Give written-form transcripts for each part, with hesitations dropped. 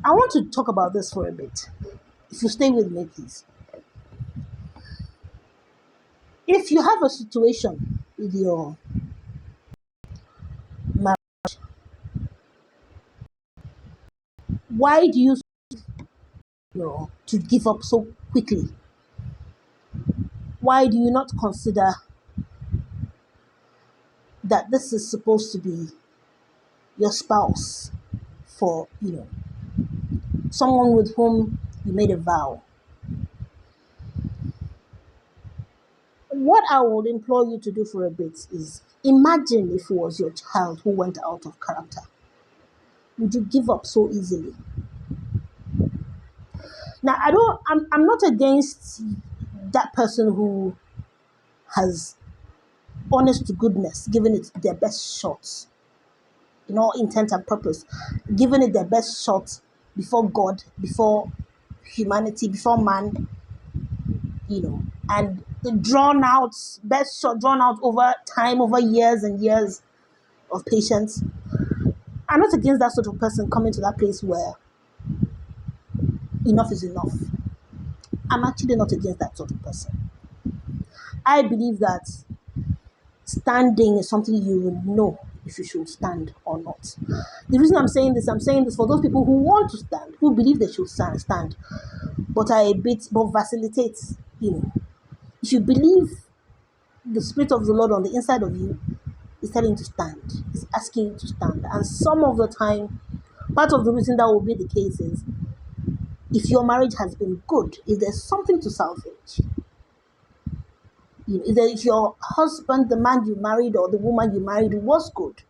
I want to talk about this for a bit. If you stay with me, please. If you have a situation with your marriage, why do to give up so quickly? Why do you not consider that this is supposed to be your spouse for, someone with whom you made a vow? What I would implore you to do for a bit is imagine if it was your child who went out of character. Would you give up so easily? Now, I'm not against that person who has, honest to goodness, given it their best shot, in all intent and purpose, given it their best shot before God, before humanity, before man, and the best shot drawn out over time, over years and years of patience. I'm not against that sort of person coming to that place where enough is enough. I'm actually not against that sort of person. I believe that standing is something you will know if you should stand or not. The reason I'm saying this for those people who want to stand, who believe they should stand, but are but vacillate. If you believe the Spirit of the Lord on the inside of you is telling you to stand, is asking you to stand, and some of the time, part of the reason that will be the case is if your marriage has been good, if there's something to salvage. If your husband, the man you married or the woman you married was good,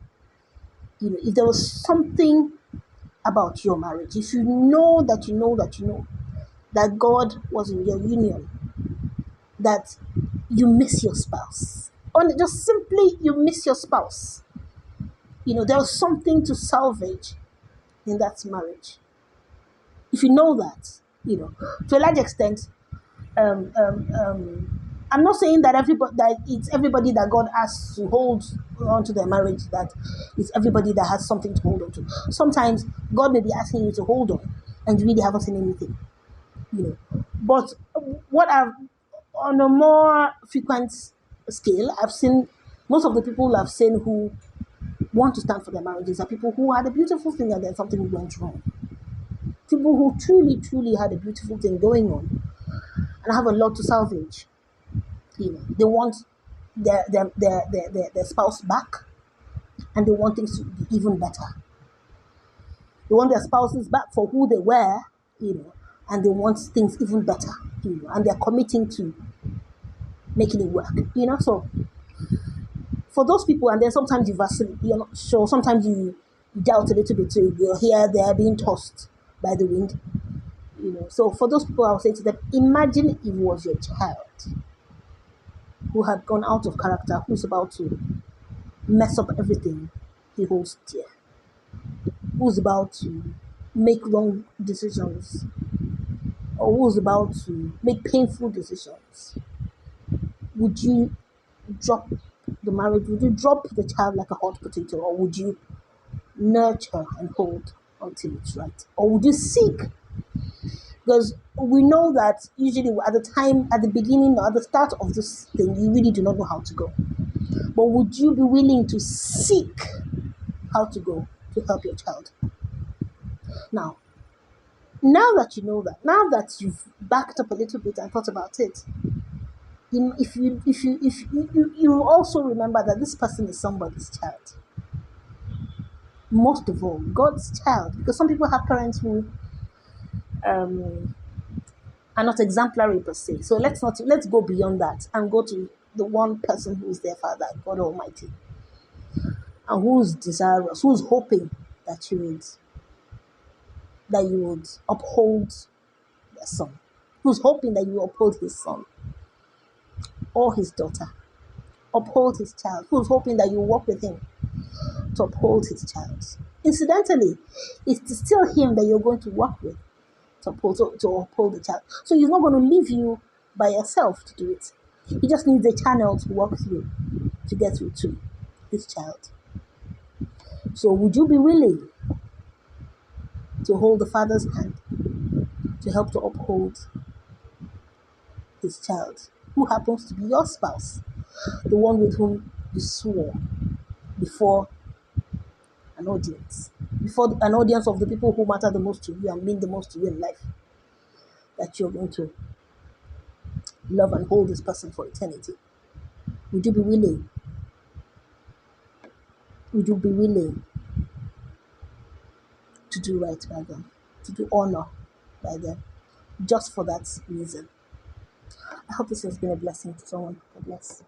if there was something about your marriage, if you know that God was in your union, that you miss your spouse, or just simply you miss your spouse, there was something to salvage in that marriage. If you know that, to a large extent, I'm not saying that it's everybody that God asks to hold on to their marriage, that it's everybody that has something to hold on to. Sometimes God may be asking you to hold on and you really haven't seen anything, But on a more frequent scale, I've seen most of the people I've seen who want to stand for their marriages are people who had a beautiful thing and then something went wrong. People who truly, truly had a beautiful thing going on and have a lot to salvage. They want their spouse back, and they want things to be even better. They want their spouses back for who they were, and they want things even better, and they're committing to making it work, So for those people, and then sometimes you vacillate, you're not sure, sometimes you doubt a little bit too. You're here, they're being tossed by the wind, So for those people, I would say to them, imagine if it was your child who had gone out of character, who's about to mess up everything he holds dear, who's about to make wrong decisions, or who's about to make painful decisions. Would you drop the marriage? Would you drop the child like a hot potato, or would you nurture and hold until it's right? Or would you seek? Because we know that usually at the beginning or at the start of this thing, you really do not know how to go. But would you be willing to seek how to go to help your child? Now that you know that, now that you've backed up a little bit and thought about it, if you also remember that this person is somebody's child. Most of all, God's child, because some people have parents who are not exemplary per se. So let's go beyond that and go to the one person who is their father, God Almighty, and who's desirous, who's hoping that you would uphold their son, who's hoping that you uphold his son or his daughter, uphold his child, who's hoping that you work with him to uphold his child. Incidentally, it's still him that you're going to work with to uphold the child. So he's not going to leave you by yourself to do it. He just needs a channel to walk through to get through to his child. So would you be willing to hold the father's hand, to help to uphold his child, who happens to be your spouse, the one with whom you swore before an audience, before an audience of the people who matter the most to you and mean the most to you in life, that you're going to love and hold this person for eternity. Would you be willing? Would you be willing to do right by them, to do honor by them, just for that reason? I hope this has been a blessing to someone. God bless.